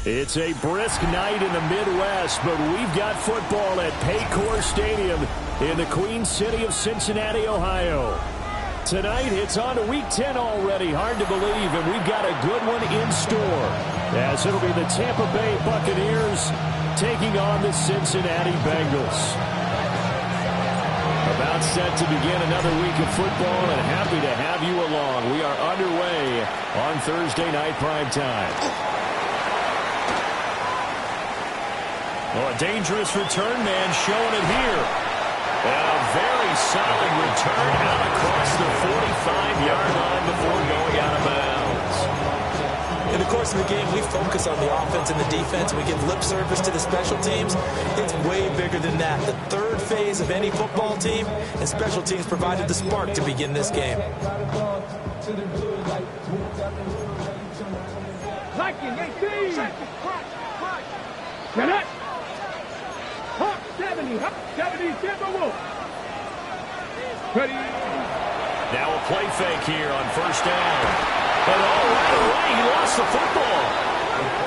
It's a brisk night in the Midwest, but we've got football at Paycor Stadium in the Queen City of Cincinnati, Ohio. Tonight, it's on to Week 10 already. Hard to believe, and we've got a good one in store, as it'll be the Tampa Bay Buccaneers taking on the Cincinnati Bengals. About set to begin another week of football, and happy to have you along. We are underway on Thursday night primetime. Well, a dangerous return man showing it here. A very solid return out across the 45-yard line before going out of bounds. In the course of the game, we focus on the offense and the defense. We give lip service to the special teams. It's way bigger than that. The third phase of any football team, and special teams provided the spark to begin this game. Now a play fake here on first down. But right away, he lost the football.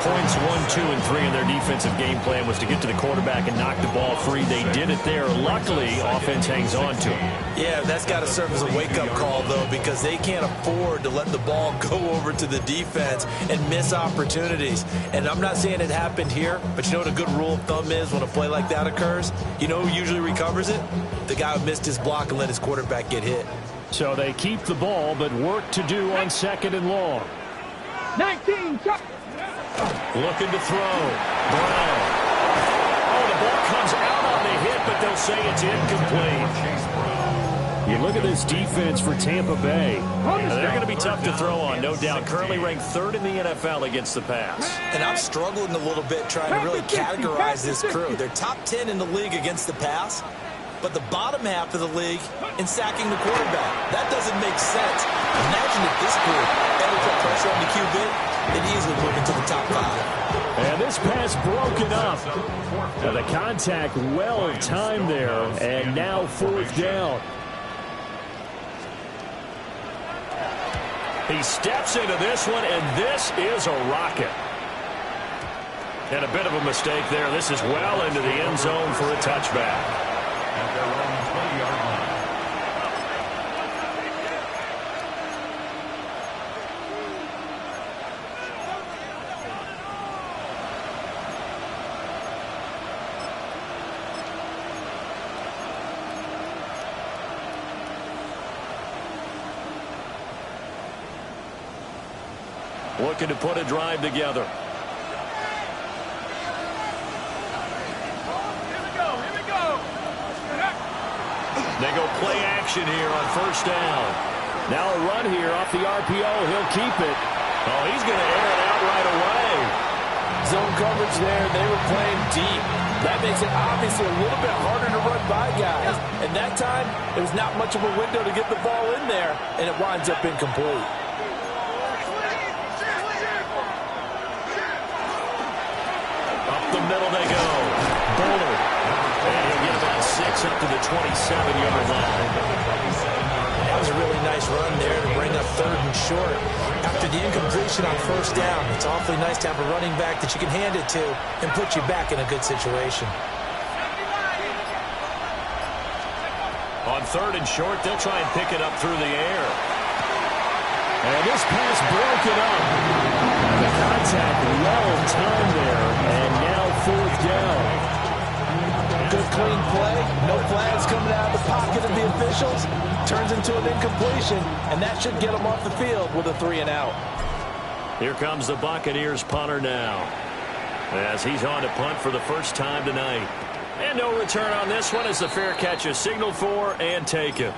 Points 1, 2, and 3 in their defensive game plan was to get to the quarterback and knock the ball free. They did it there. Luckily, offense hangs on to him. Yeah, that's got to serve as a wake-up call, though, because they can't afford to let the ball go over to the defense and miss opportunities. And I'm not saying it happened here, but you know what a good rule of thumb is when a play like that occurs? You know who usually recovers it? The guy who missed his block and let his quarterback get hit. So they keep the ball, but work to do on second and long. 19, looking to throw. Brown. Oh, the ball comes out on the hit, but they'll say it's incomplete. You look at this defense for Tampa Bay. They're going to be tough to throw on, no doubt. Currently ranked 3rd in the NFL against the pass. And I'm struggling a little bit trying to really categorize this crew. They're top 10 in the league against the pass, but the bottom half of the league in sacking the quarterback. That doesn't make sense. Imagine if this group ever put pressure on the QB, they'd easily move into the top 5. And this pass broken up. Now the contact well timed there, and now 4th down. He steps into this one, and this is a rocket. And a bit of a mistake there. This is well into the end zone for a touchback. At their own 20-yard line. Looking to put a drive together. They go play action here on first down. Now a run here off the RPO. He'll keep it. Oh, he's going to air it out right away. Zone coverage there. They were playing deep. That makes it obviously a little bit harder to run by guys. And that time, there was not much of a window to get the ball in there, and it winds up incomplete. Up the middle they go. Bowler. And he'll get about 6 up to the 27-yard line. That was a really nice run there to bring up 3rd and short. After the incompletion on first down, it's awfully nice to have a running back that you can hand it to and put you back in a good situation. On third and short, they'll try and pick it up through the air. And this pass broken up. The contact well timed there, and now fourth down. Good clean play. No flags coming out of the pocket of the officials. Turns into an incompletion, and that should get them off the field with a 3-and-out. Here comes the Buccaneers punter now, as he's on to punt for the first time tonight. And no return on this one as the fair catch is signaled for and taken.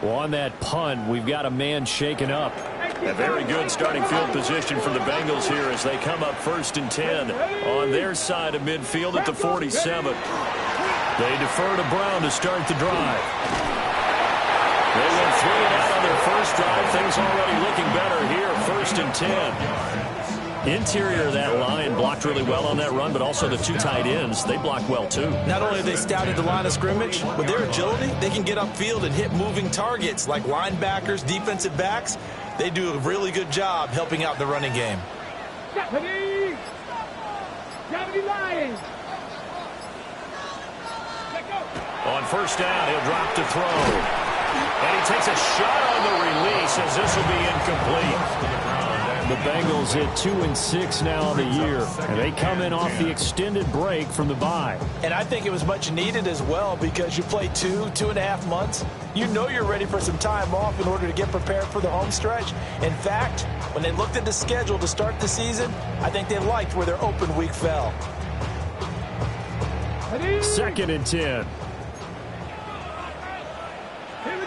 Well, on that punt, we've got a man shaken up. A very good starting field position for the Bengals here as they come up 1st and 10 on their side of midfield at the 47. They defer to Brown to start the drive. They went 3 and out on their first drive. Things already looking better here, 1st and 10. Interior of that line blocked really well on that run, but also the 2 tight ends, they blocked well too. Not only have they scouted the line of scrimmage, with their agility, they can get upfield and hit moving targets like linebackers, defensive backs. They do a really good job helping out the running game. Japanese Lions. On first down, he'll drop to throw. And he takes a shot on the release as this will be incomplete. The Bengals at 2-6 now on the year, and they come in off the extended break from the bye. And I think it was much needed as well because you play 2.5 months. You know you're ready for some time off in order to get prepared for the home stretch. In fact, when they looked at the schedule to start the season, I think they liked where their open week fell. 2nd and 10. Here we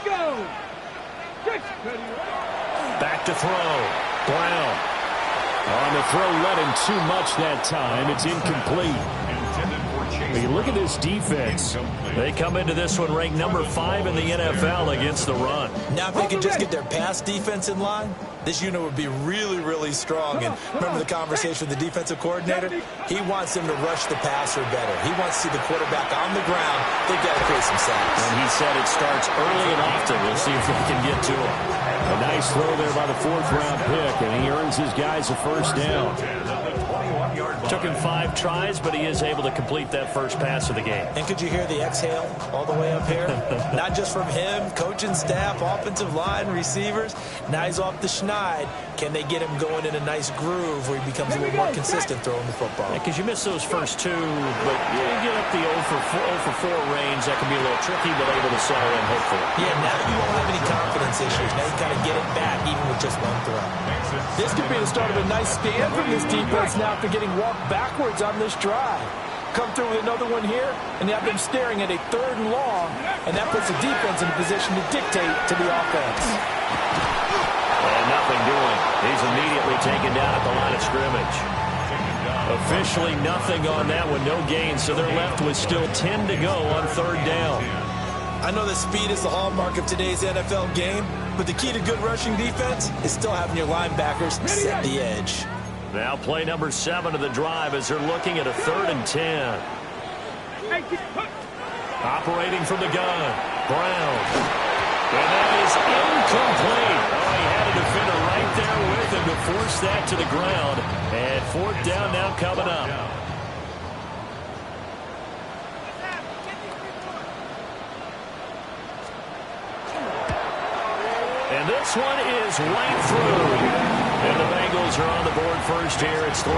go. Back to throw. Brown. On the throw, led him too much that time. It's incomplete. You look at this defense. They come into this one ranked number 5 in the NFL against the run. Now if they can just get their pass defense in line, this unit would be really, really strong. And remember the conversation with the defensive coordinator? He wants them to rush the passer better. He wants to see the quarterback on the ground. They've got to create some sacks. And he said it starts early and often. We'll see if they can get to him. A nice throw there by the 4th-round pick, and he earns his guys a first down. Took him 5 tries, but he is able to complete that first pass of the game. And could you hear the exhale all the way up here? Not just from him, coaching staff, offensive line, receivers. Now he's off the schneid. Can they get him going in a nice groove where he becomes a little more consistent throwing the football? Because you miss those first 2, but you get up the 0 for 4 range. That can be a little tricky, but able to settle in, hopefully. Yeah, now you won't have any confidence issues. Now you got to get it back even with just 1 throw. This could be the start of a nice stand from this defense now after getting walked backwards on this drive. Come through with another one here, and they have them staring at a 3rd and long, and that puts the defense in a position to dictate to the offense. And nothing doing. He's immediately taken down at the line of scrimmage. Officially nothing on that one, no gain, so they're left with still 10 to go on 3rd down. I know that speed is the hallmark of today's NFL game, but the key to good rushing defense is still having your linebackers set the edge. Now play number 7 of the drive as they're looking at a 3rd and 10. Operating from the gun, Brown. And that is incomplete. Oh, he had a defender right there with him to force that to the ground. And 4th down now coming up. And this one is right through. And the Bengals are on the board first here. It's 3-0.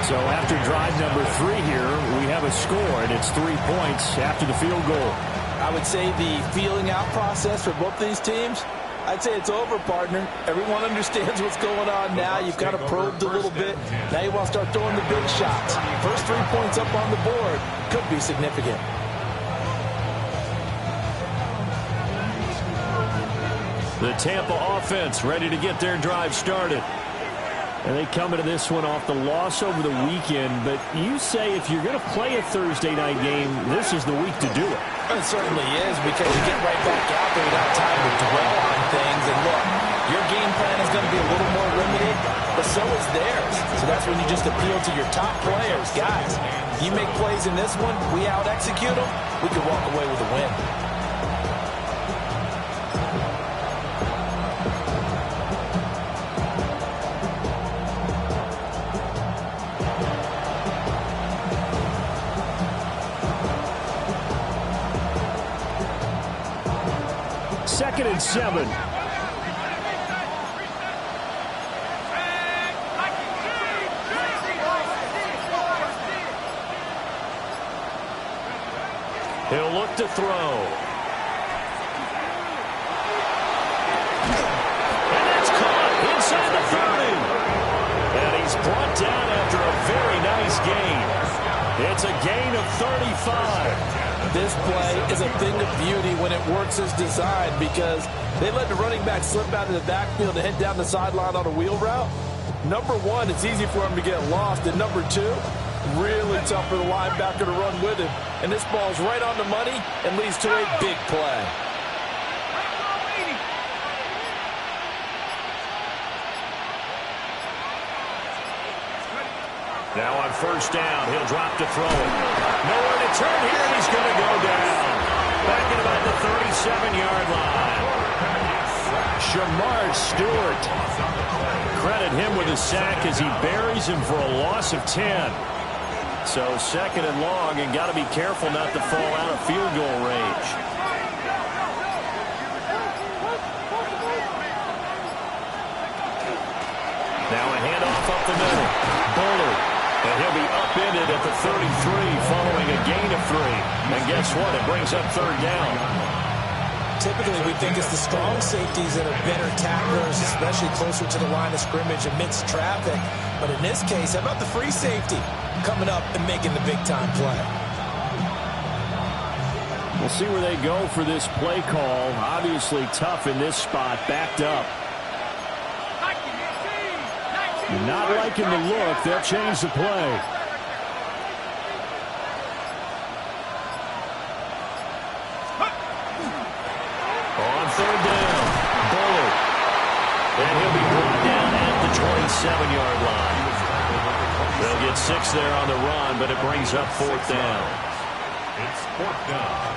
So after drive number 3 here, we have a score, and it's 3 points after the field goal. I would say the feeling out process for both these teams, I'd say it's over, partner. Everyone understands what's going on now. You've kind of probed a little bit. Now you want to start throwing the big shots. First 3 points up on the board could be significant. The Tampa offense ready to get their drive started. And they come into this one off the loss over the weekend. But you say if you're going to play a Thursday night game, this is the week to do it. It certainly is, because you get right back out there without time to dwell on things. And look, your game plan is going to be a little more limited, but so is theirs. So that's when you just appeal to your top players. Guys, you make plays in this one, we out-execute them, we can walk away with a win. 2nd and 7. He'll look to throw. And that's caught inside the 30. And he's brought down after a very nice gain. It's a gain of 35. This play is a thing of beauty when it works as designed because they let the running back slip out of the backfield and head down the sideline on a wheel route. Number one, it's easy for him to get lost. And number two, really tough for the linebacker to run with him. And this ball's right on the money and leads to a big play. Now on 1st down, he'll drop to throw it. Nowhere to turn here, and he's going to go down. Back at about the 37-yard line. Shamar Stewart. Credit him with a sack as he buries him for a loss of 10. So 2nd and long, and got to be careful not to fall out of field goal range. Now a handoff up the middle. Bullard. And he'll be upended at the 33 following a gain of 3. And guess what? It brings up 3rd down. Typically, we think it's the strong safeties that are better tacklers, especially closer to the line of scrimmage amidst traffic. But in this case, how about the free safety coming up and making the big-time play? We'll see where they go for this play call. Obviously tough in this spot, backed up. Not liking the look. They'll change the play. On 3rd down, Bullard. And he'll be brought down at the 27-yard line. They'll get 6 there on the run, but it brings up 4th down. It's 4th down.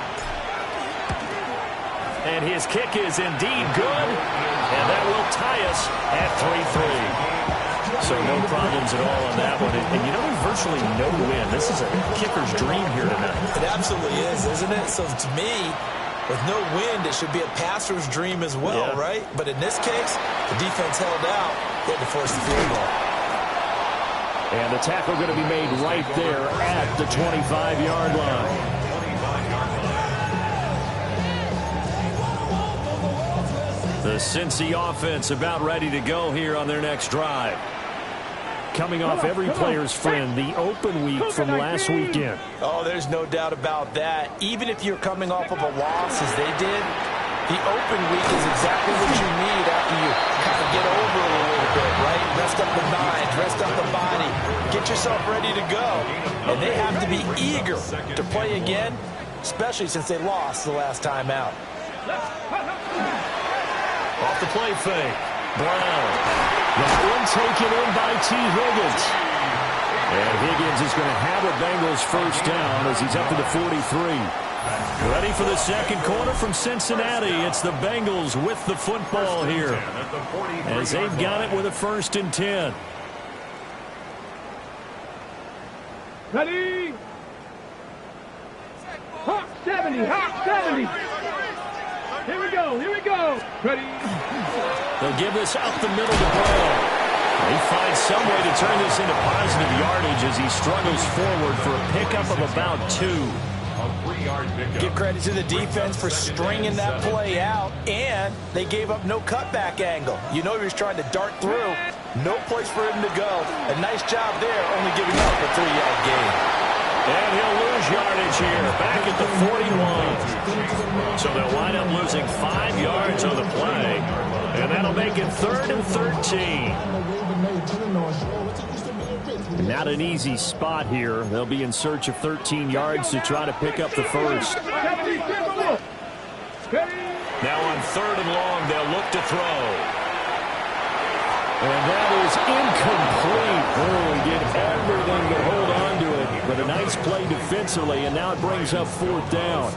And his kick is indeed good. And that will tie us at 3-3. So no problems at all on that one. And you know, there's virtually no win. This is a kicker's dream here tonight. It absolutely is, isn't it? So to me, with no wind, it should be a passer's dream as well, yeah. Right? But in this case, the defense held out. They had to force the field goal. And the tackle going to be made right there at the 25-yard line. The Cincy offense about ready to go here on their next drive. Coming off every player's friend, the open week from last weekend. Oh, there's no doubt about that. Even if you're coming off of a loss as they did, the open week is exactly what you need after you kind of get over it a little bit, right? Rest up the mind, rest up the body, get yourself ready to go. And they have to be eager to play again, especially since they lost the last time out. Off the play fake. Brown. That one taken in by T. Higgins. And Higgins is going to have a Bengals 1st down as he's up to the 43. Ready for the 2nd quarter from Cincinnati. It's the Bengals with the football here as they've got it with a 1st and 10. Ready? Hot 70, hot 70. Here we go, here we go. Ready? They'll give this up the middle to Brown. He finds some way to turn this into positive yardage as he struggles forward for a pickup of about 2. Give credit to the defense for stringing that play out, and they gave up no cutback angle. You know he was trying to dart through. No place for him to go. A nice job there, only giving up a 3-yard gain. And he'll lose yardage here, back at the 41. So they'll wind up losing 5 yards on the play, and that'll make it 3rd and 13. Not an easy spot here. They'll be in search of 13 yards to try to pick up the 1st. Now on 3rd and long, they'll look to throw. And that is incomplete. Oh, he did everything to hold on to it. But a nice play defensively, and now it brings up 4th down.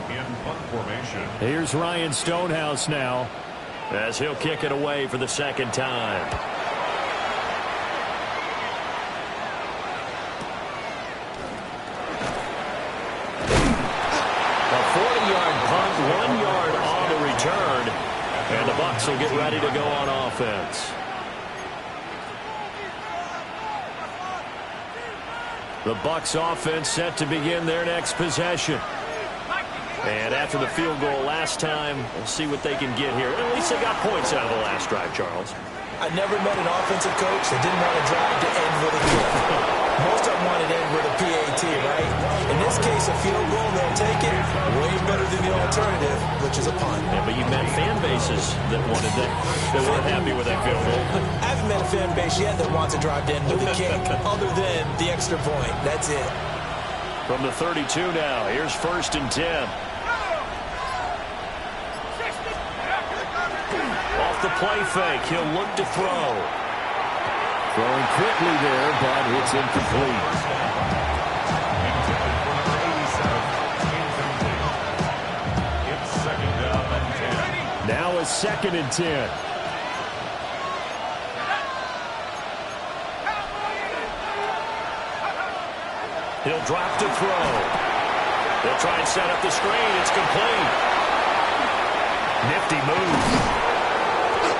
Here's Ryan Stonehouse now as he'll kick it away for the 2nd time. A 40-yard punt, 1 yard on the return. Bucs will get ready to go on offense. The Bucs offense set to begin their next possession. And after the field goal last time, we'll see what they can get here. At least they got points out of the last drive, Charles. I never met an offensive coach that didn't want to drive to end with a kick. Most of them wanted to end with a PAT, right? In this case, a field goal, they'll take it. Way better than the alternative, which is a punt. Yeah, but you met fan bases that wanted that weren't happy with that field goal. I haven't met a fan base yet that wants to drive to end with a kick, other than the extra point. That's it. From the 32 now, here's 1st and 10. Off the play fake, he'll look to throw. Throwing quickly there, but it's incomplete. It's 2nd down and 10. Now a 2nd and 10. He'll drop to throw. They'll try and set up the screen. It's complete. Nifty move.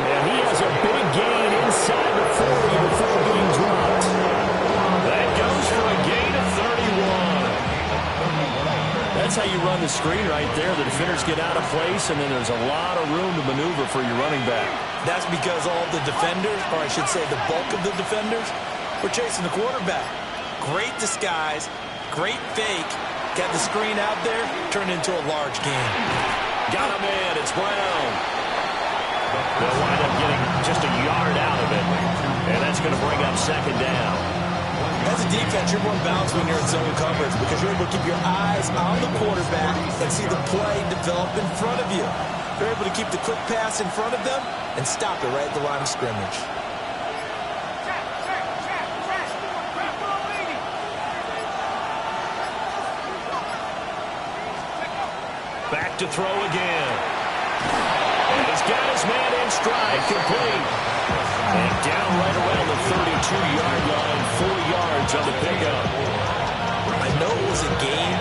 And he has a big gain inside the 40 before being dropped. That goes for a gain of 31. That's how you run the screen right there. The defenders get out of place, and then there's a lot of room to maneuver for your running back. That's because all the defenders, or I should say the bulk of the defenders, were chasing the quarterback. Great disguise, great fake. Got the screen out there, turned into a large gain. Got him in. It's Brown. They'll wind up getting just a yard out of it, and that's going to bring up 2nd down. As a defense, you're more balanced when you're in zone coverage because you're able to keep your eyes on the quarterback and see the play develop in front of you. You're able to keep the quick pass in front of them and stop it right at the line of scrimmage. Back to throw again. And he's got his man in stride, complete. And down right around the 32-yard line, 4 yards on the pickup. I know it was a game,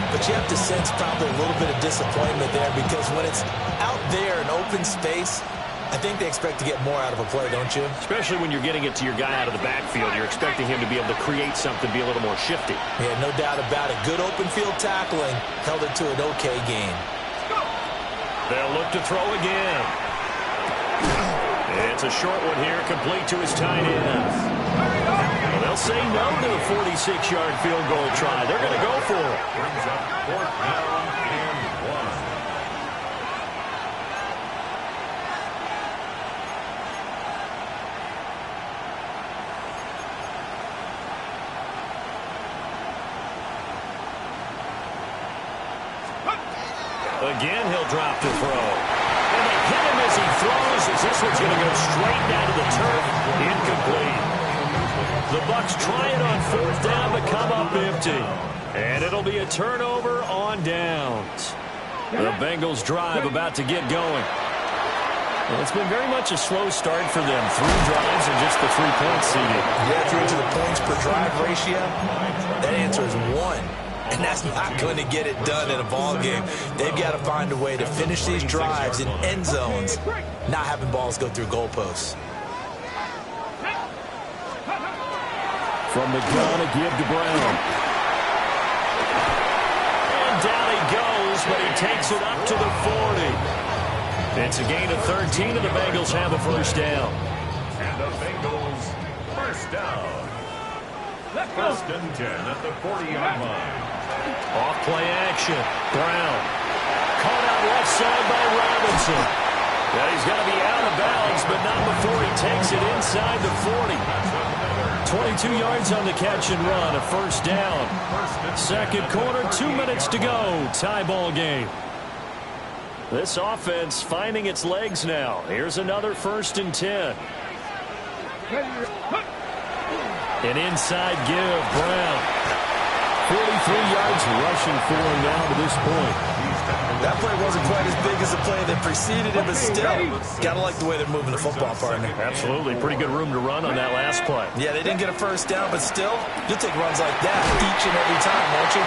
but you have to sense probably a little bit of disappointment there because when it's out there in open space, I think they expect to get more out of a play, don't you? Especially when you're getting it to your guy out of the backfield. You're expecting him to be able to create something, be a little more shifty. Yeah, no doubt about it. Good open field tackling held it to an okay game. They'll look to throw again. It's a short one here, complete to his tight end. Well, they'll say no to the 46-yard field goal try. They're going to go for it. Brings up 4th down and 1. Again, he'll drop to throw. And they hit him as he throws, as this one's going to go straight down to the turf. Incomplete. The Bucs try it on 4th down, but come up empty. And it'll be a turnover on downs. The Bengals drive about to get going. Well, it's been very much a slow start for them. 3 drives and just the 3-point seeding. Yeah, if you're into the points per drive ratio, that answer is 1. And that's not going to get it done in a ball game. They've got to find a way to finish these drives in end zones, not having balls go through goalposts. From the gun, a give to Brown. And down he goes, but he takes it up to the 40. It's a gain of 13, and the Bengals have a 1st down. And the Bengals 1st down. 1st and 10 at the 40-yard line. Off play action. Brown. Caught out left side by Robinson. Now he's going to be out of bounds, but not before he takes it inside the 40. 22 yards on the catch and run. A 1st down. 2nd quarter, 2 minutes to go. Tie ball game. This offense finding its legs now. Here's another 1st and 10. An inside give, Brown. 43 yards rushing for him now to this point. That play wasn't quite as big as the play that preceded it, but still, got to like the way they're moving the football, partner. Absolutely. Pretty good room to run on that last play. Yeah, they didn't get a 1st down, but still, you'll take runs like that each and every time, won't you?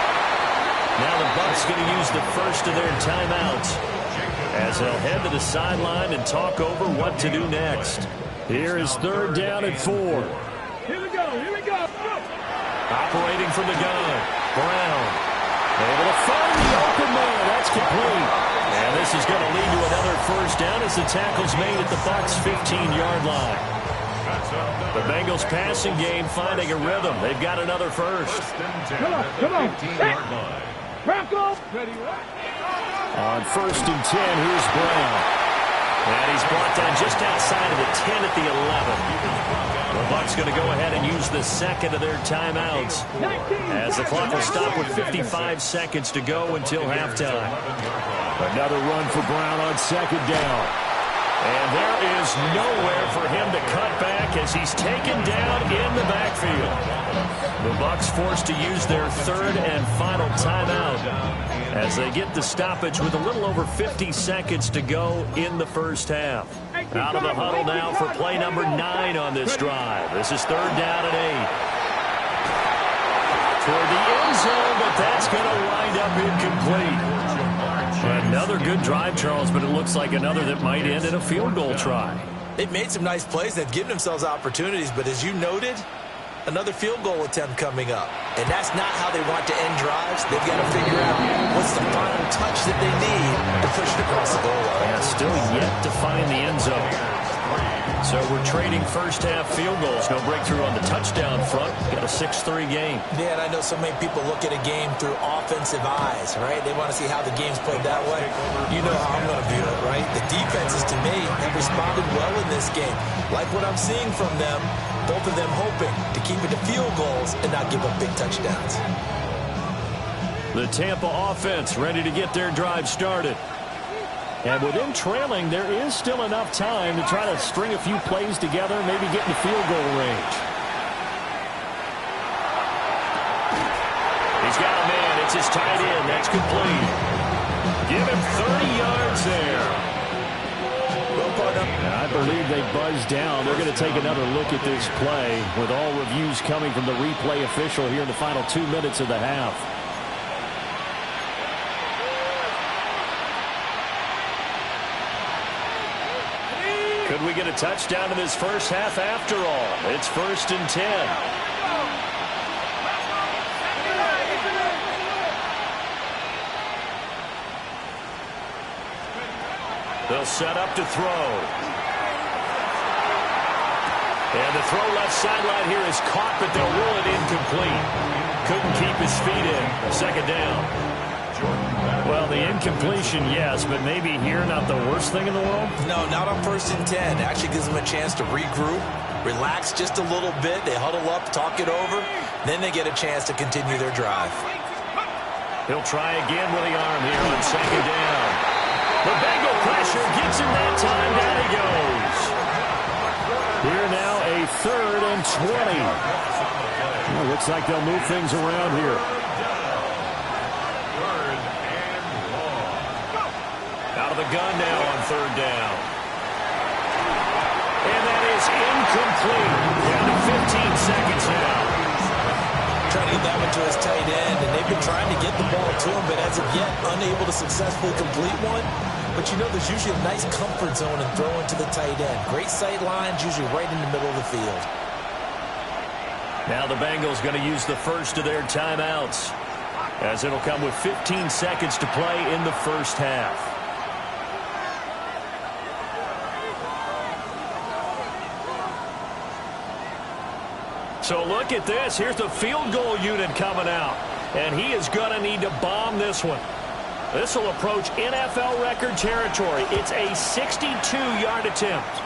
Now the Bucs going to use the first of their timeouts as they'll head to the sideline and talk over what to do next. Here is third down and 4. Here we go. Here we go. Operating from the gun, Brown. Able to find the open man. That's complete. And this is going to lead to another first down as the tackle's made at the Bucs' 15-yard line. The Bengals passing game finding a rhythm. They've got another first. Come on. Bronco. On first and 10, here's Brown. And he's brought down just outside of the 10 at the 11. The Bucs going to go ahead and use the second of their timeouts as the clock will stop with 55 seconds to go until halftime. Another run for Brown on second down. And there is nowhere for him to cut back as he's taken down in the backfield. The Bucs forced to use their third and final timeout as they get the stoppage with a little over 50 seconds to go in the first half. Out of the huddle now for play number 9 on this drive. This is third down and 8. Toward the end zone, but that's going to wind up incomplete. Another good drive, Charles, but it looks like another that might end in a field goal try. They've made some nice plays. They've given themselves opportunities, but as you noted, another field goal attempt coming up. And that's not how they want to end drives. They've got to figure out what's the final touch that they need to push it across the goal line. And still yet to find the end zone. So we're trading first-half field goals. No breakthrough on the touchdown front. Got a 6-3 game. Yeah, and I know so many people look at a game through offensive eyes, right? They want to see how the game's played that way. You know how I'm going to view it, right? The defenses, to me, have responded well in this game. Like what I'm seeing from them, both of them hoping to keep it to field goals and not give up big touchdowns. The Tampa offense ready to get their drive started. And with them trailing, there is still enough time to try to string a few plays together, maybe get in the field goal range. He's got a man. It's his tight end. That's complete. Give him 30 yards there. I believe they buzzed down. They're going to take another look at this play with all reviews coming from the replay official here in the final 2 minutes of the half. Could we get a touchdown in this first half after all? It's first and 10. They'll set up to throw. And the throw left sideline here is caught, but they'll rule it incomplete. Couldn't keep his feet in. Second down. Well, the incompletion, yes, but maybe here not the worst thing in the world? No, not on first and 10. Actually gives them a chance to regroup, relax just a little bit. They huddle up, talk it over. Then they get a chance to continue their drive. He'll try again with the arm here on second down. The Bengal pressure gets him that time. Down he goes. Here now a third and 20. Well, looks like they'll move things around here. Out of the gun now on third down. And that is incomplete. Down to 15 seconds now. Trying to get that one to his tight end, and they've been trying to get the ball to him, but as of yet, unable to successfully complete one. But you know, there's usually a nice comfort zone in throwing to the tight end. Great sight lines, usually right in the middle of the field. Now the Bengals going to use the first of their timeouts, as it'll come with 15 seconds to play in the first half. So look at this. Here's the field goal unit coming out. And he is going to need to bomb this one. This will approach NFL record territory. It's a 62-yard attempt.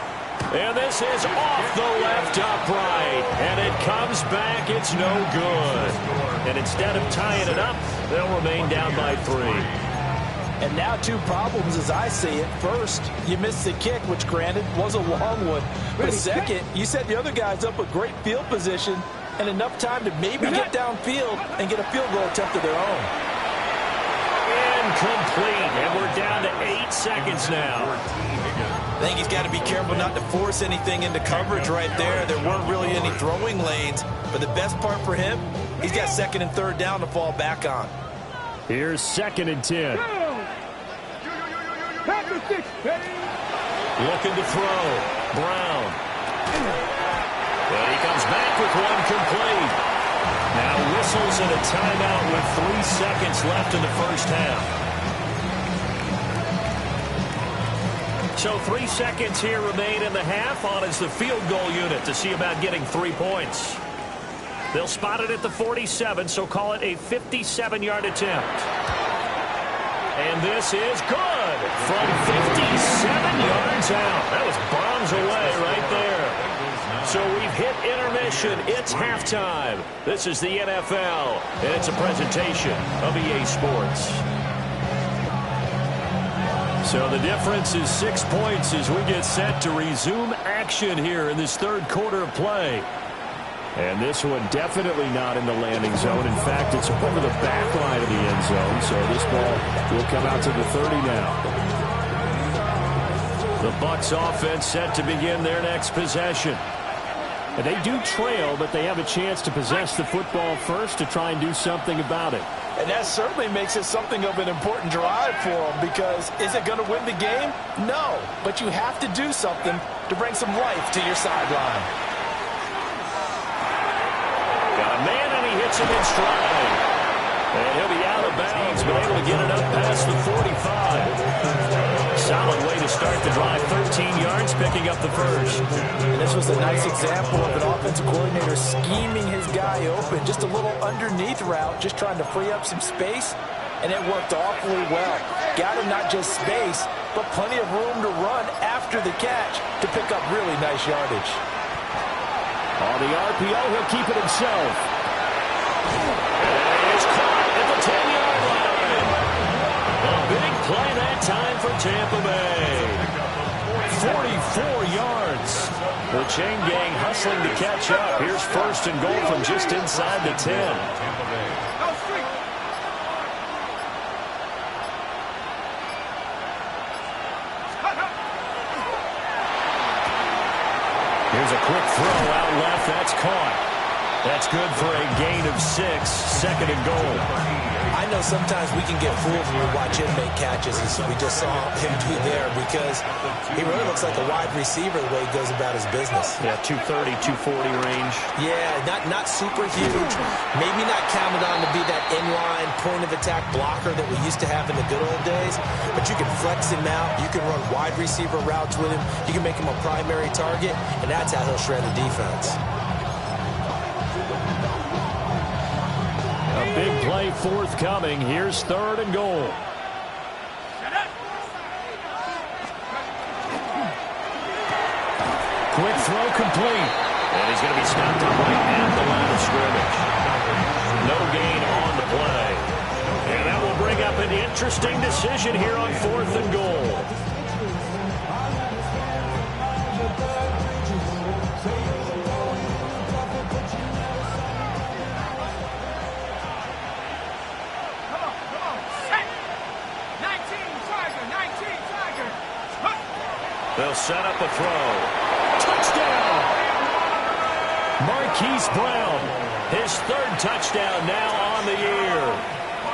And this is off the left upright. And it comes back. It's no good. And instead of tying it up, they'll remain down by 3. And now 2 problems as I see it. First, you missed the kick, which granted was a long one. But second, you set the other guys up with great field position and enough time to maybe get downfield and get a field goal attempt of their own. Incomplete. And we're down to 8 seconds now. I think he's got to be careful not to force anything into coverage right there. There weren't really any throwing lanes. But the best part for him, he's got second and third down to fall back on. Here's second and 10. Looking to throw. Brown. And he comes back with one complete. Now whistles and a timeout with 3 seconds left in the first half. So 3 seconds here remain in the half. On is the field goal unit to see about getting 3 points. They'll spot it at the 47, so call it a 57-yard attempt. And this is good from 57 yards out. That was bombs away right there. So we've hit intermission. It's halftime. This is the NFL, and it's a presentation of EA Sports. So the difference is 6 points as we get set to resume action here in this third quarter of play. And this one definitely not in the landing zone. In fact, it's over the back line of the end zone. So this ball will come out to the 30 now. The Bucs offense set to begin their next possession. And they do trail, but they have a chance to possess the football first to try and do something about it. And that certainly makes it something of an important drive for them, because is it going to win the game? No, but you have to do something to bring some life to your sideline. Got a man, and he hits him in stride. And he'll be out of bounds, but able to get it up past the 45. Solid way to start the drive, 13 yards, picking up the first. And this was a nice example of an offensive coordinator scheming his guy open. Just a little underneath route, just trying to free up some space, and it worked awfully well. Got him not just space, but plenty of room to run after the catch to pick up really nice yardage. On the RPO, he'll keep it himself. And it's caught at the 10-yard line. A big play that time for Tampa Bay. 44 yards. The chain gang hustling to catch up. Here's first and goal from just inside the 10. Here's a quick throw out left. That's caught. That's good for a gain of 6. Second and goal. I know sometimes we can get fooled when we watch him make catches, as we just saw him do there, because he really looks like a wide receiver the way he goes about his business. Yeah, 230, 240 range. Yeah, not super huge. Maybe not counted on to be that inline point-of-attack blocker that we used to have in the good old days, but you can flex him out. You can run wide receiver routes with him. You can make him a primary target, and that's how he'll shred the defense. A big play forthcoming. Here's third and goal. Quick throw complete. And he's going to be stopped up right at the line of scrimmage. No gain on the play. And that will bring up an interesting decision here on fourth and goal. They'll set up a throw. Touchdown! Marquise Brown, his third touchdown now on the year.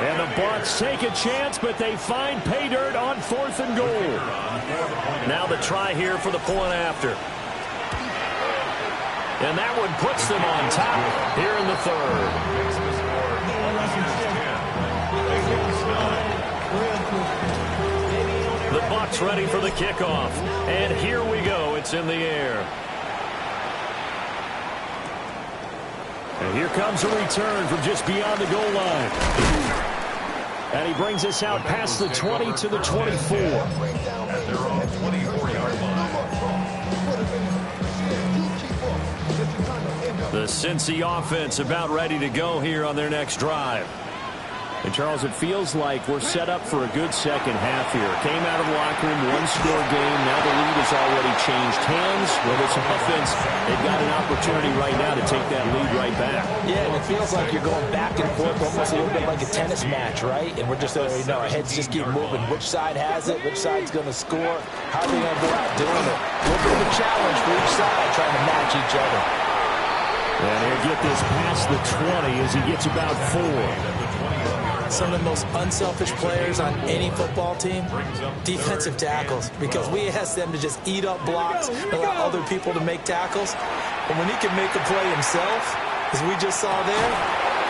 And the Bucs take a chance, but they find pay dirt on fourth and goal. Now the try here for the point after. And that one puts them on top here in the third. The Bucs ready for the kickoff. And here we go. It's in the air. And here comes a return from just beyond the goal line. And he brings us out past the 20 to the 24. The Cincy offense about ready to go here on their next drive. And, Charles, it feels like we're set up for a good second half here. Came out of the locker room, one-score game. Now the lead has already changed hands. With this offense, they've got an opportunity right now to take that lead right back. Yeah, and it feels like you're going back and forth, almost a little bit like a tennis match, right? And we're just, our heads just keep moving. Which side has it? Which side's going to score? How are they going to go out doing it? A little bit of a challenge for each side, trying to match each other. And he'll get this past the 20 as he gets about 4. some of the most unselfish players on any football team? Defensive tackles, because we ask them to just eat up blocks and allow other people to make tackles. And when he can make a play himself, as we just saw there,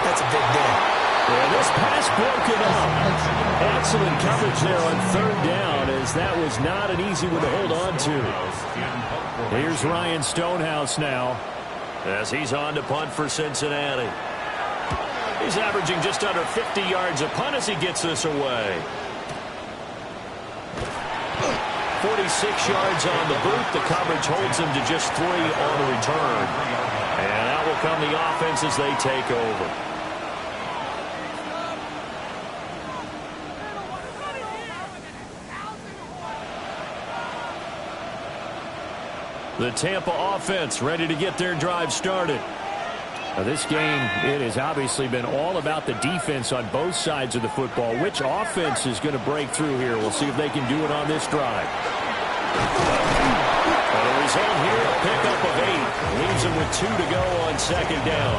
that's a big deal. Yeah, this pass broken up. Excellent coverage there on third down, as that was not an easy one to hold on to. Here's Ryan Stonehouse now, as he's on to punt for Cincinnati. He's averaging just under 50 yards a punt as he gets this away. 46 yards on the boot. The coverage holds him to just 3 on the return. And out will come the offense as they take over. The Tampa offense ready to get their drive started. Now this game, it has obviously been all about the defense on both sides of the football. Which offense is going to break through here? We'll see if they can do it on this drive. And the result here, a pickup of 8. Leaves them with 2 to go on second down.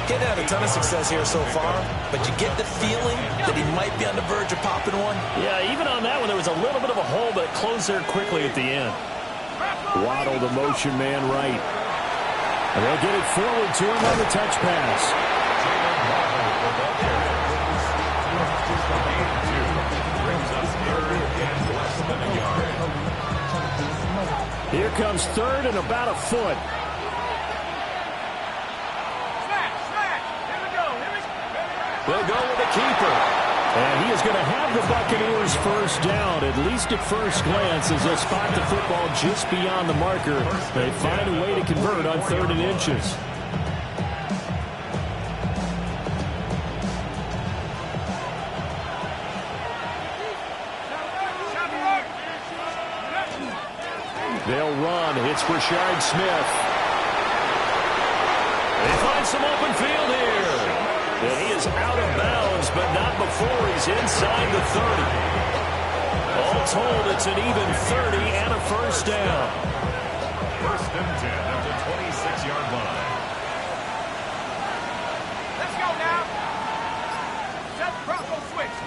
Getting had a ton of success here so far, but you get the feeling that he might be on the verge of popping one. Yeah, even on that one, there was a little bit of a hole, but it closed there quickly at the end. Waddle, the motion man right. And they'll get it forward to him on the touch pass. Here comes third and about a foot. They'll go with the keeper. And he is going to have the Buccaneers first down, at least at first glance, as they'll spot the football just beyond the marker. They find a way to convert on 3rd and inches. They'll run. It's Rashard Smith. They find some open field here. And he is out of bounds, but not before he's inside the 30. All told, it's an even 30 and a first down. 1st and 10 at the 26-yard line. Let's go now. Set Bronco switch.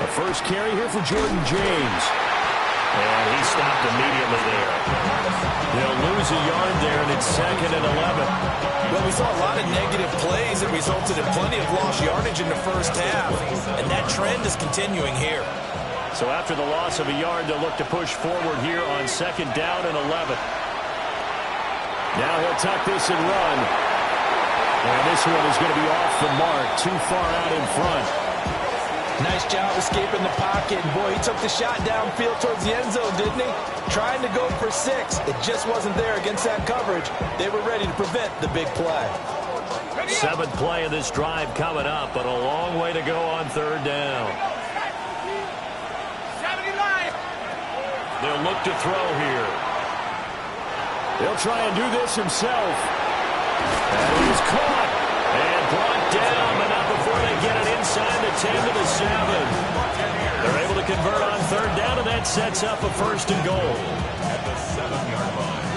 A first carry here for Jordan James. And he stopped immediately there. They'll lose a yard there, and it's 2nd and 11. Well, we saw a lot of negative plays that resulted in plenty of lost yardage in the first half, and that trend is continuing here. So after the loss of a yard, they'll look to push forward here on 2nd down and 11. Now he'll tuck this and run. And this one is going to be off the mark, too far out in front. Nice job escaping the pocket. And boy, he took the shot downfield towards the end zone, didn't he? Trying to go for 6. It just wasn't there against that coverage. They were ready to prevent the big play. 7th play of this drive coming up, but a long way to go on 3rd down. They'll look to throw here. He'll try and do this himself. And he's caught and brought down, but not before they get it inside the 10 to the 7. They're able to convert on 3rd down, and that sets up a 1st and goal. At the 7-yard line.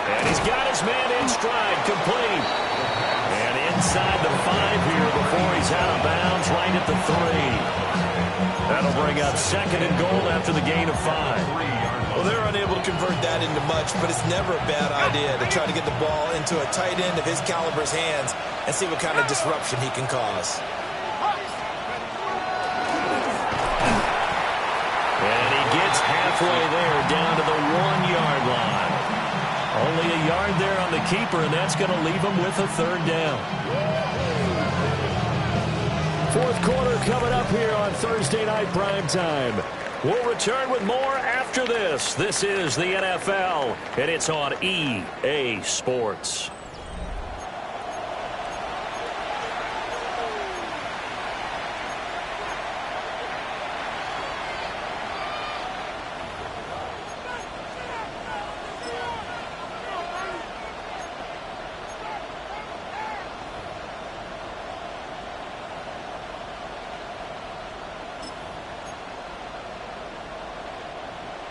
And he's got his man in stride, complete. And inside the 5 here before he's out of bounds, right at the 3. That'll bring up 2nd and goal after the gain of 5. Well, they're unable to convert that into much, but it's never a bad idea to try to get the ball into a tight end of his caliber's hands and see what kind of disruption he can cause. And he gets halfway there, down to the 1-yard line. Only a yard there on the keeper, and that's going to leave him with a 3rd down. 4th quarter coming up here on Thursday Night Primetime. We'll return with more after this. This is the NFL, and it's on EA Sports.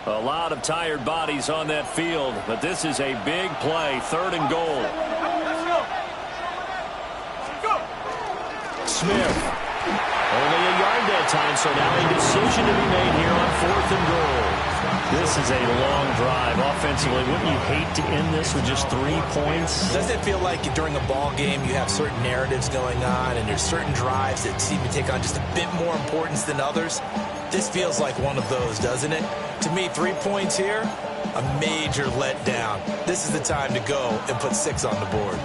A lot of tired bodies on that field, but this is a big play, 3rd and goal. Smith. Only a yard that time, so now a decision to be made here on 4th and goal. This is a long drive offensively. Wouldn't you hate to end this with just 3 points? Doesn't it feel like during a ball game you have certain narratives going on and there's certain drives that seem to take on just a bit more importance than others? This feels like one of those, doesn't it? To me, 3 points here, a major letdown. This is the time to go and put 6 on the board.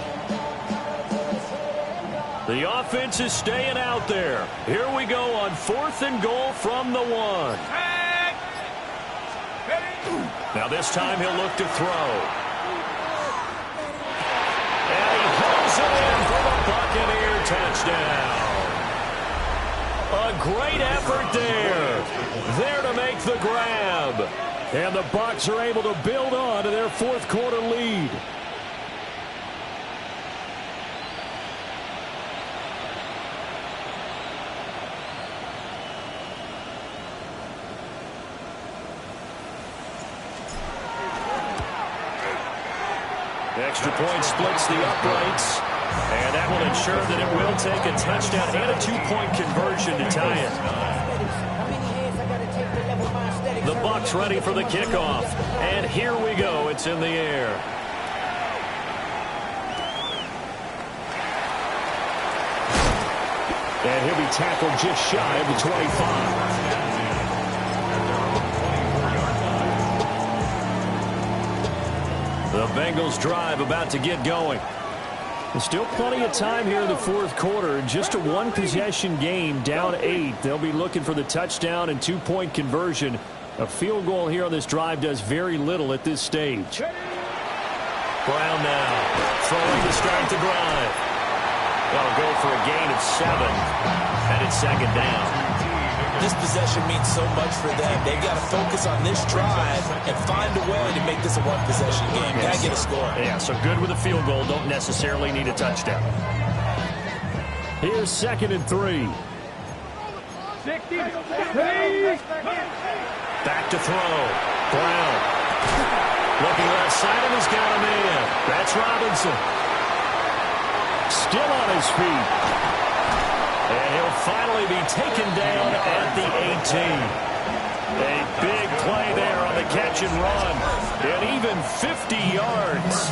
The offense is staying out there. Here we go on 4th and goal from the 1. Now this time he'll look to throw. And he pulls it in for the Buccaneer touchdown. A great effort there. There to make the grab. And the Bucs are able to build on to their 4th quarter lead. Extra point splits the uprights, and that will ensure that it will take a touchdown and a 2-point conversion to tie it. The Bucs ready for the kickoff, and here we go. It's in the air. And he'll be tackled just shy of the 25. The Bengals drive about to get going. There's still plenty of time here in the 4th quarter. Just a 1-possession game, down 8. They'll be looking for the touchdown and 2-point conversion. A field goal here on this drive does very little at this stage. Brown now throwing to start the drive. They'll go for a gain of 7, and it's 2nd down. This possession means so much for them. They've got to focus on this drive and find a way to make this a 1-possession game. Got to get a score. Yeah, so good with a field goal. Don't necessarily need a touchdown. Here's 2nd and 3. Back to throw. Brown. Looking left side, and he's got a man. That's Robinson. Still on his feet. And he'll finally be taken down at the 18. A big play there on the catch and run. And even 50 yards.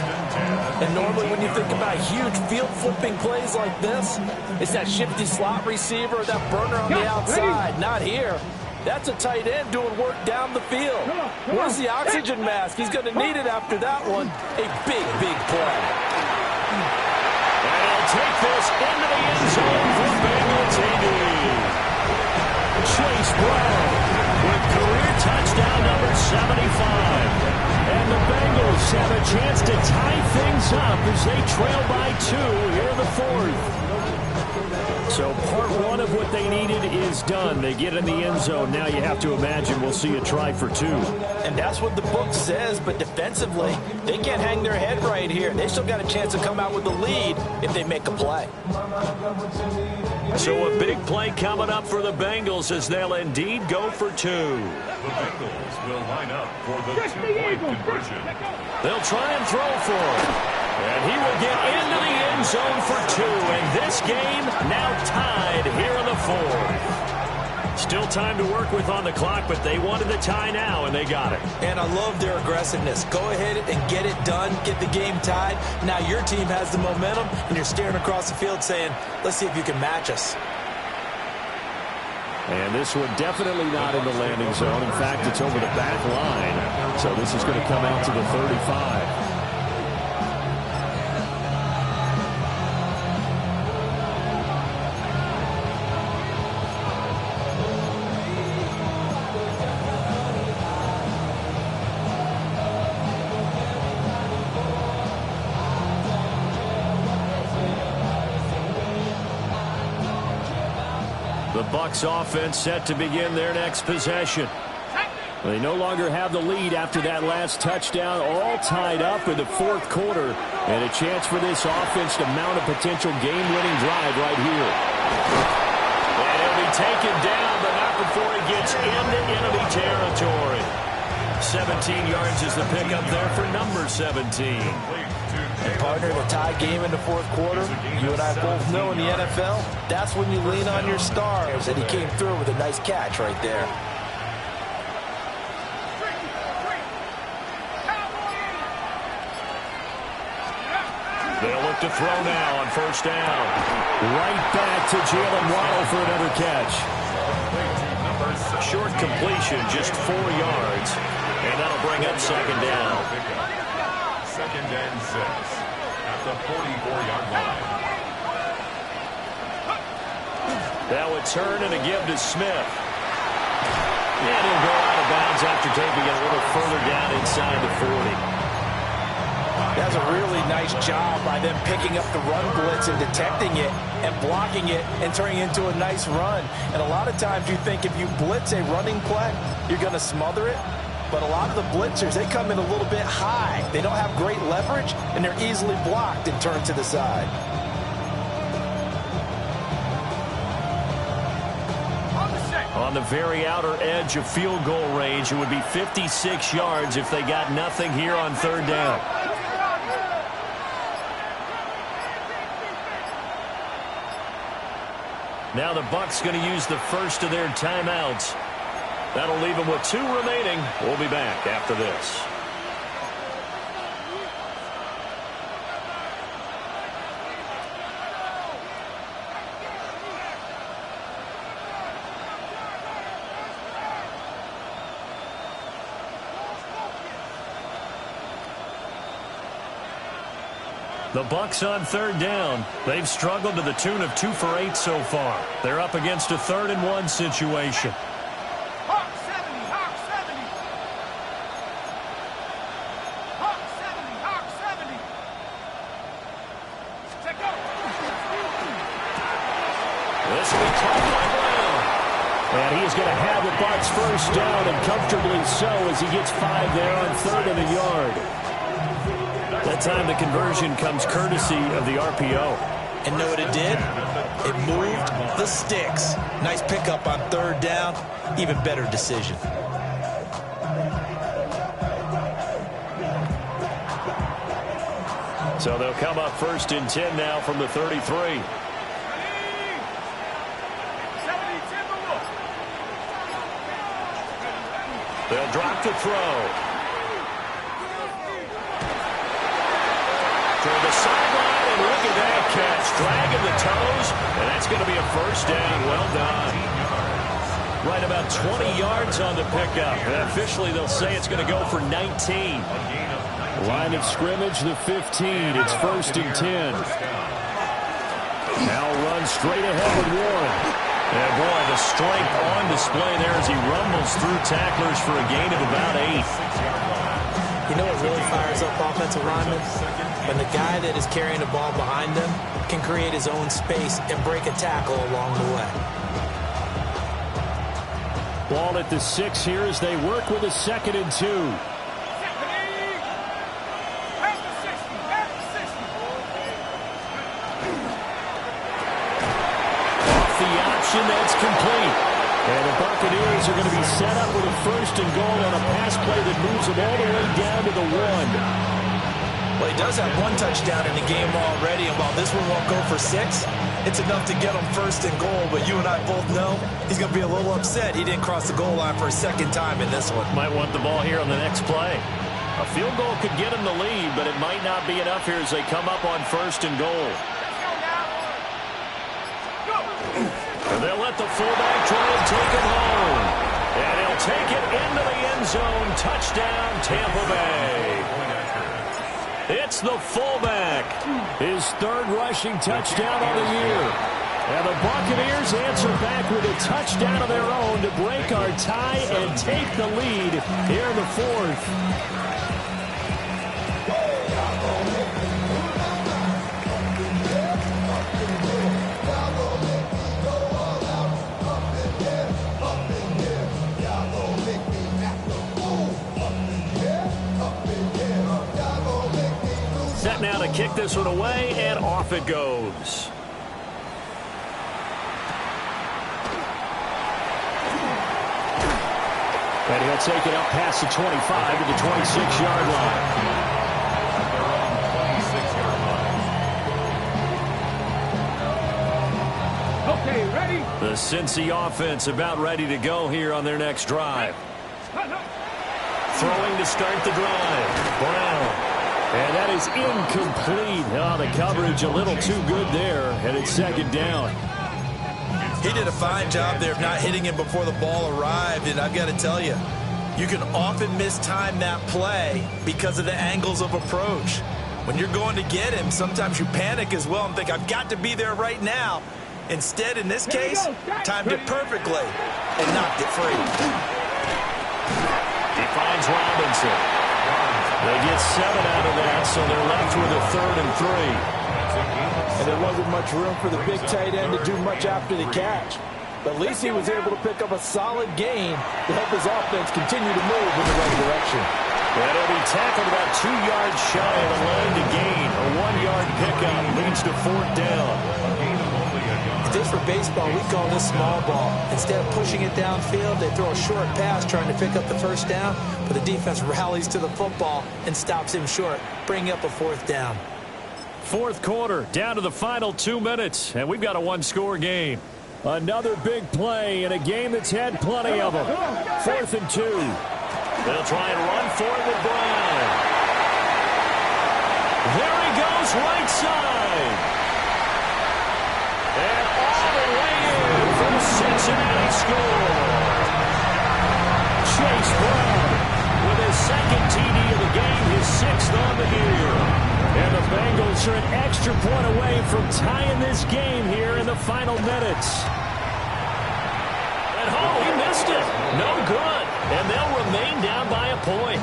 And normally when you think about huge field flipping plays like this, it's that shifty slot receiver, that burner on the outside. Not here. That's a tight end doing work down the field. Where's the oxygen mask? He's going to need it after that one. A big, big play. And he'll take this into the end zone for Bengal TD. Chase Brown with career touchdown number 75. And the Bengals have a chance to tie things up as they trail by 2 here in the 4th. So part 1 of what they needed is done. They get in the end zone. Now you have to imagine we'll see a try for 2. And that's what the book says, but defensively, they can't hang their head right here. They still got a chance to come out with the lead if they make a play. So a big play coming up for the Bengals as they'll indeed go for 2. The Bengals will line up for the 2-point conversion. They'll try and throw for him. And he will get into the end zone for 2. And this game now tied here in the 4th. Still time to work with on the clock, but they wanted the tie now, and they got it. And I love their aggressiveness. Go ahead and get it done. Get the game tied. Now your team has the momentum, and you're staring across the field saying, let's see if you can match us. And this one definitely not in the landing zone. In fact, it's over the back line. So this is going to come out to the 35. The Bucs offense set to begin their next possession. They no longer have the lead after that last touchdown, all tied up in the 4th quarter, and a chance for this offense to mount a potential game-winning drive right here. And he'll be taken down, but not before he gets into enemy territory. 17 yards is the pickup there for number 17. And partner, in a tie game in the fourth quarter, you and I both know in the NFL, that's when you lean on your stars, and he came through with a nice catch right there. They'll look to throw now on first down. Right back to Jalen Waddle for another catch. Short completion, just 4 yards. And that'll bring up second down. Second and 6 at the 44-yard line. Now a turn and a give to Smith. And he'll go out of bounds after taking it a little further down inside the 40. That's a really nice job by them picking up the run blitz and detecting it and blocking it and turning it into a nice run. And a lot of times you think if you blitz a running play, you're going to smother it. But a lot of the blitzers, they come in a little bit high. They don't have great leverage, and they're easily blocked and turned to the side. On the very outer edge of field goal range, it would be 56 yards if they got nothing here on third down. Now the Bucs going to use the first of their timeouts. That'll leave them with 2 remaining. We'll be back after this. The Bucs on third down. They've struggled to the tune of 2 for 8 so far. They're up against a 3rd and 1 situation. Hawk 70, Hawk 70. Hawk 70, Hawk 70. Check go. This will be caught by Brown. And he's going to have the Bucs first down, and comfortably so, as he gets 5 there on 3rd and a yard. That time the conversion comes courtesy of the RPO. And know what it did? It moved the sticks. Nice pickup on 3rd down. Even better decision. So they'll come up 1st and 10 now from the 33. They'll drop to throw. To the sideline, and look at that catch. Dragging the toes, and that's going to be a first down. Well done. Right about 20 yards on the pickup. And officially, they'll say it's going to go for 19. Line of scrimmage, the 15. It's 1st and 10. Now run straight ahead with Warren. And boy, the strength on display there as he rumbles through tacklers for a gain of about 8. You know what really fires up offensive linemen? When the guy that is carrying the ball behind them can create his own space and break a tackle along the way. Ball at the 6 here as they work with a 2nd and 2. Off the option, that's complete. And the Buccaneers are going to be set up with a 1st and goal on a pass play that moves them all the way down to the 1. Well, he does have 1 touchdown in the game already, and while this one won't go for 6, it's enough to get him 1st and goal. But you and I both know he's going to be a little upset he didn't cross the goal line for a 2nd time in this one. Might want the ball here on the next play. A field goal could get him the lead, but it might not be enough here as they come up on 1st and goal. And they'll let the fullback try and take it home. And he'll take it into the end zone. Touchdown, Tampa Bay. It's the fullback. His 3rd rushing touchdown on the year. And the Buccaneers answer back with a touchdown of their own to break our tie and take the lead here in the 4th. Set now to kick this one away, and off it goes. And he'll take it up past the 25 to the 26-yard line. At their own 26-yard line. Okay, ready? The Cincy offense about ready to go here on their next drive. Throwing to start the drive. Brown. And that is incomplete. Oh, the coverage a little too good there. And it's second down. He did a fine job there of not hitting him before the ball arrived. And I've got to tell you, you can often mistime that play because of the angles of approach. When you're going to get him, sometimes you panic as well and think, I've got to be there right now. Instead, in this case, timed it perfectly and knocked it free. He finds Robinson. They get 7 out of that, so they're left with a 3rd and 3. And there wasn't much room for the big tight end to do much after the catch. But at least he was able to pick up a solid gain to help his offense continue to move in the right direction. And he'll be tackled about 2 yards shy of the line to gain. A 1-yard pickup leads to 4th down. If this were baseball, we call this small ball. Instead of pushing it downfield, they throw a short pass trying to pick up the first down, but the defense rallies to the football and stops him short, bringing up a 4th down. 4th quarter, down to the final 2 minutes, and we've got a 1-score game. Another big play in a game that's had plenty of them. 4th and 2. They'll try and run for it with Brown. There he goes, right side. And all the way in for the Cincinnati score. Chase Brown with his 2nd TD of the game, his 6th on the year. And the Bengals are an extra point away from tying this game here in the final minutes. And oh, he missed it. No good. And they'll remain down by a point.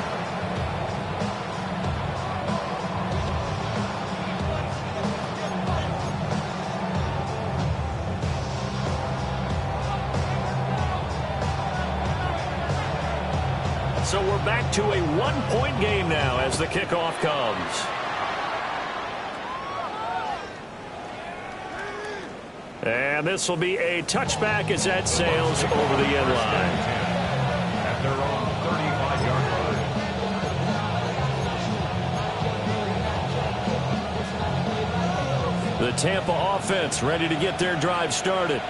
So we're back to a 1-point game now as the kickoff comes. And this will be a touchback as that sails over the end line. At their own 35-yard line. The Tampa offense ready to get their drive started.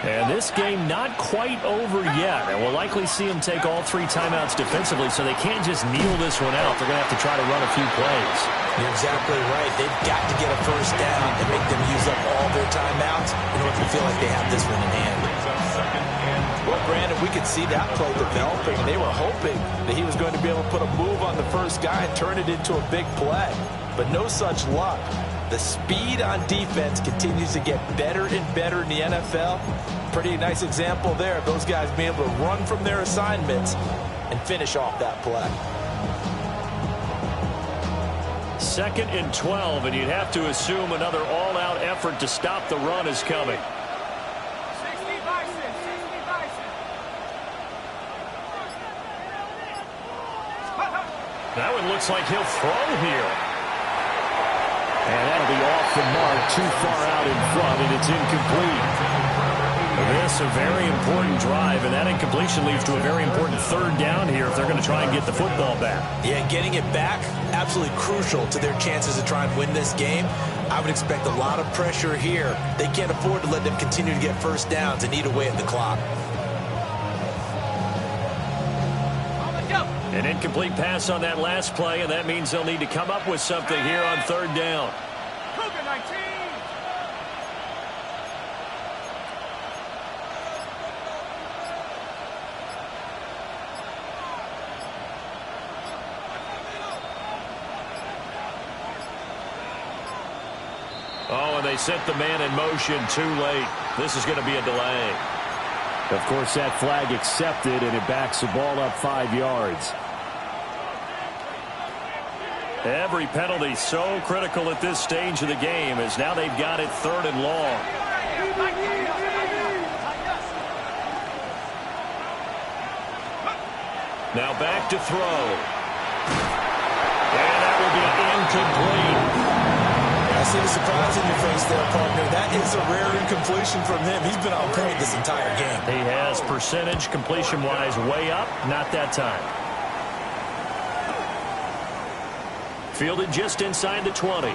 And this game not quite over yet. And we'll likely see them take all 3 timeouts defensively, so they can't just kneel this one out. They're going to have to try to run a few plays. You're exactly right. They've got to get a first down and make them use up all their timeouts in order to feel like they have this one in hand. Well, Brandon, we could see that play developing, and they were hoping that he was going to be able to put a move on the first guy and turn it into a big play. But no such luck. The speed on defense continues to get better and better in the NFL. Pretty nice example there of those guys being able to run from their assignments and finish off that play. 2nd and 12, and you'd have to assume another all-out effort to stop the run is coming. That one looks like he'll throw here. And that'll be off the mark, too far out in front, and it's incomplete. This a very important drive, and that incompletion leads to a very important 3rd down here if they're going to try and get the football back. Yeah, getting it back, absolutely crucial to their chances to try and win this game. I would expect a lot of pressure here. They can't afford to let them continue to get first downs and eat away at the clock. An incomplete pass on that last play, and that means they'll need to come up with something here on 3rd down. Oh, and they set the man in motion too late. This is going to be a delay. Of course, that flag accepted, and it backs the ball up 5 yards. Every penalty so critical at this stage of the game, as now they've got it 3rd and long. Now back to throw. And that will be incomplete. see the surprise in your face there, partner. That is a rare incompletion from him. He's been on point this entire game. He has percentage completion-wise way up, not that time. Fielded just inside the 20.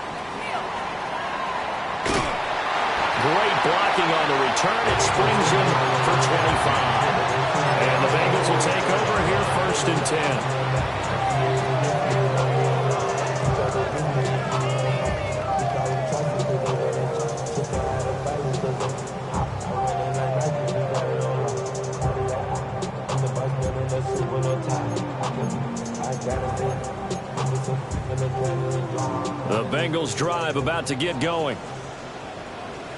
Great blocking on the return. It springs in for 25. And the Bengals will take over here, 1st and 10. The Bengals drive about to get going.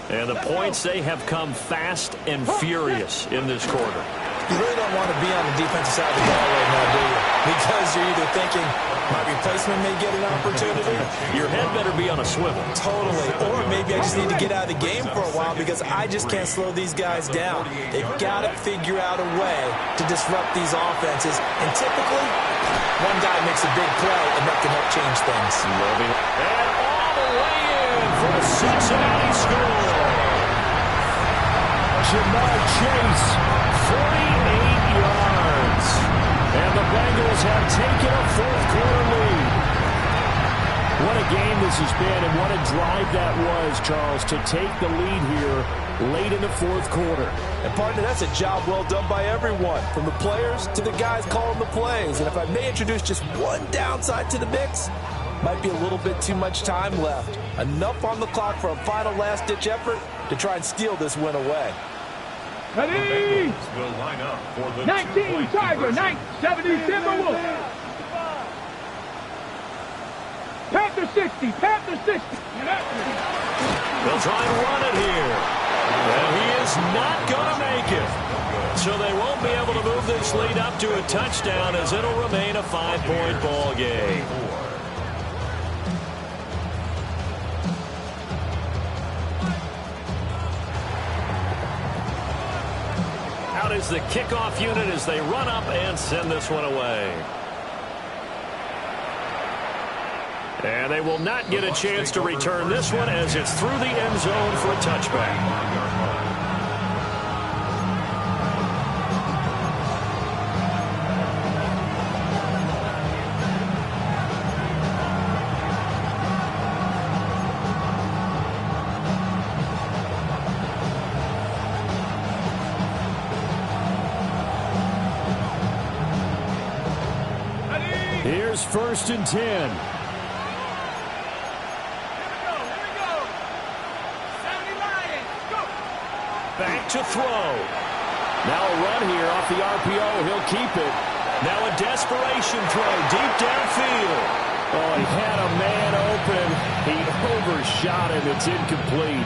And the points, they have come fast and furious in this quarter. You really don't want to be on the defensive side of the ball right now, do you? Because you're either thinking, my replacement may get an opportunity. Your head better be on a swivel. Totally. Or maybe I just need to get out of the game for a while because I just can't slow these guys down. They've got to figure out a way to disrupt these offenses. And typically, one guy makes a big play, and that can help change things. And all the way in for a Cincinnati score. Jamar Chase, 48 yards. And the Bengals have taken a 4th-quarter lead. What a game this has been, and what a drive that was, Charles, to take the lead here late in the 4th quarter. And, partner, that's a job well done by everyone, from the players to the guys calling the plays. And if I may introduce just one downside to the mix, might be a little bit too much time left. Enough on the clock for a final last-ditch effort to try and steal this win away. Ready? Will line up for the 19 Tiger, 70 Timberwolves. Panther 60, Panther 60. They'll try and run it here. And he is not going to make it. So they won't be able to move this lead up to a touchdown as it'll remain a 5-point ball game. Out is the kickoff unit as they run up and send this one away. And they will not get a chance to return this one as it's through the end zone for a touchback. Here's 1st and 10. Back to throw. Now a run here off the RPO. He'll keep it. Now a desperation throw deep downfield. Oh, he had a man open. He overshot him. It's incomplete.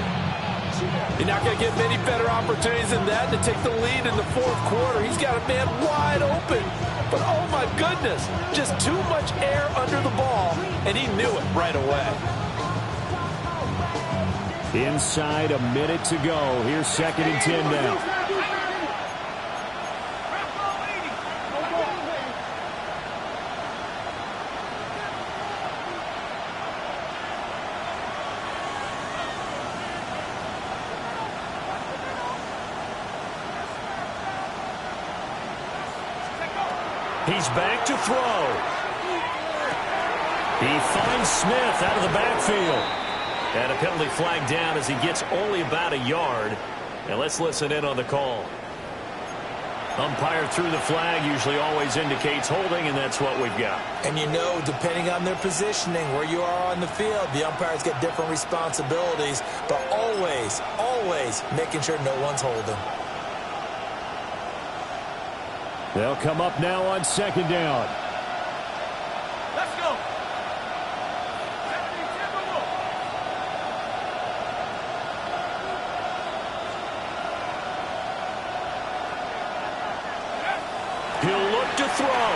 You're not going to get many better opportunities than that to take the lead in the 4th quarter. He's got a man wide open. But, oh, my goodness, just too much air under the ball, and he knew it right away. Inside a minute to go. Here's 2nd and 10 now. He's back to throw. He finds Smith out of the backfield. And a penalty flag down as he gets only about a yard. And let's listen in on the call. Umpire threw the flag, usually always indicates holding, and that's what we've got. And you know, depending on their positioning, where you are on the field, the umpires get different responsibilities, but always, always making sure no one's holding. They'll come up now on 2nd down. Let's go. He'll look to throw.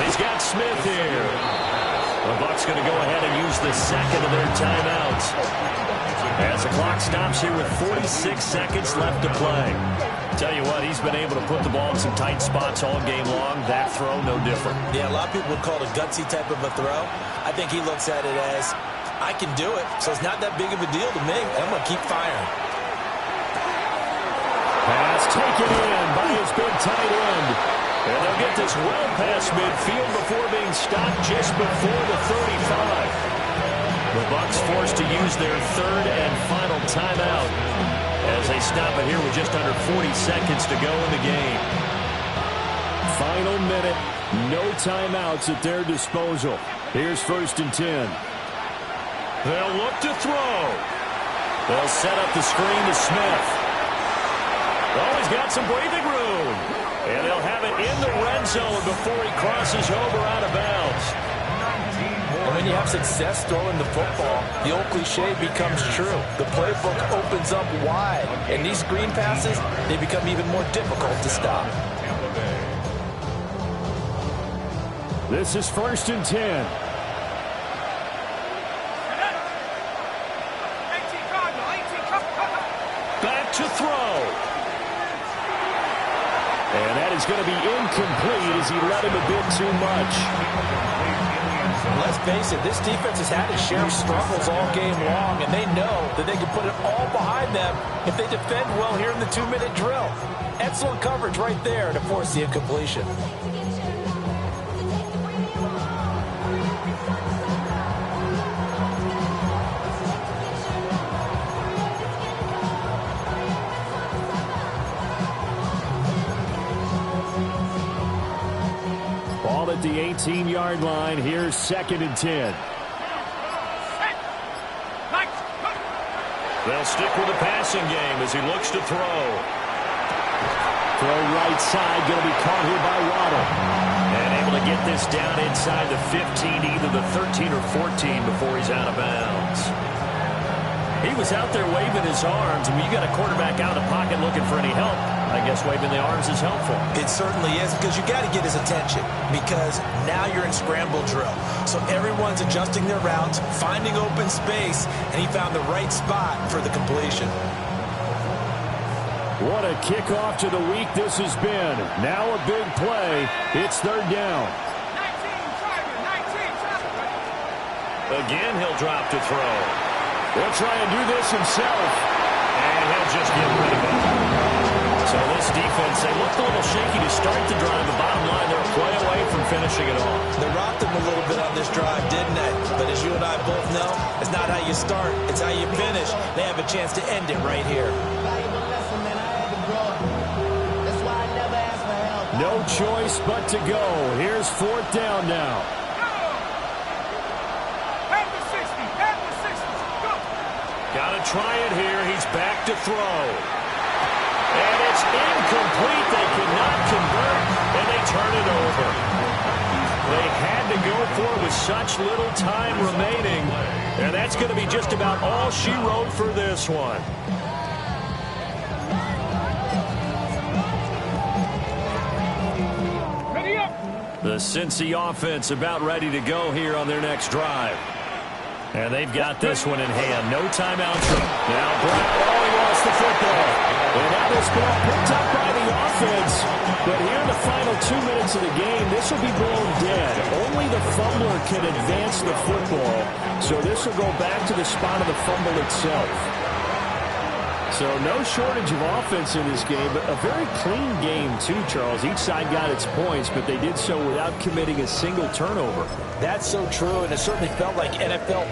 He's got Smith here. The Bucs going to go ahead and use the 2nd of their timeouts as the clock stops here with 46 seconds left to play. Tell you what, he's been able to put the ball in some tight spots all game long. That throw, no different. Yeah, a lot of people would call it a gutsy type of a throw. I think he looks at it as, I can do it, so it's not that big of a deal to me. I'm going to keep firing. Pass taken in by his big tight end. And they'll get this well past midfield before being stopped just before the 35. The Bucs forced to use their third and final timeout as they stop it here with just under 40 seconds to go in the game. Final minute, no timeouts at their disposal. Here's 1st and 10. They'll look to throw. They'll set up the screen to Smith. Oh, he's got some breathing room. And they'll have it in the red zone before he crosses over out of bounds. And when you have success throwing the football, the old cliche becomes true. The playbook opens up wide. And these screen passes, they become even more difficult to stop. This is 1st and 10. Back to throw. And that is going to be incomplete as he let him a bit too much. Let's face it, this defense has had its share of struggles all game long, and they know that they can put it all behind them if they defend well here in the 2-minute drill. Excellent coverage right there to force the incompletion. Ball at the 18-yard line. Here's 2nd and 10. They'll stick with the passing game as he looks to throw. Throw right side, going to be caught here by Waddle. And able to get this down inside the 15, either the 13 or 14 before he's out of bounds. He was out there waving his arms, and when you got a quarterback out of the pocket looking for any help, I guess waving the arms is helpful. It certainly is, because you got to get his attention, because now you're in scramble drill. So everyone's adjusting their routes, finding open space, and he found the right spot for the completion. What a kickoff to the week this has been. Now a big play. It's 3rd down. Again, he'll drop to throw. He'll try and do this himself, and he'll just get rid of it. So this defense, they looked a little shaky to start the drive. The bottom line, they're a play away from finishing it off. They rocked them a little bit on this drive, didn't they? But as you and I both know, it's not how you start, it's how you finish. They have a chance to end it right here. No choice but to go. Here's 4th down now. Got to try it here. He's back to throw. And it's incomplete. They cannot convert, and they turn it over. They had to go for it with such little time remaining, and that's going to be just about all she wrote for this one. The Cincy offense about ready to go here on their next drive. And they've got this one in hand. No timeouts. Now Brown, he lost the football. And now this ball picked up by the offense. But here in the final 2 minutes of the game, this will be blown dead. Only the fumbler can advance the football. So this will go back to the spot of the fumble itself. So no shortage of offense in this game, but a very clean game too, Charles. Each side got its points, but they did so without committing a single turnover. That's so true, and it certainly felt like NFL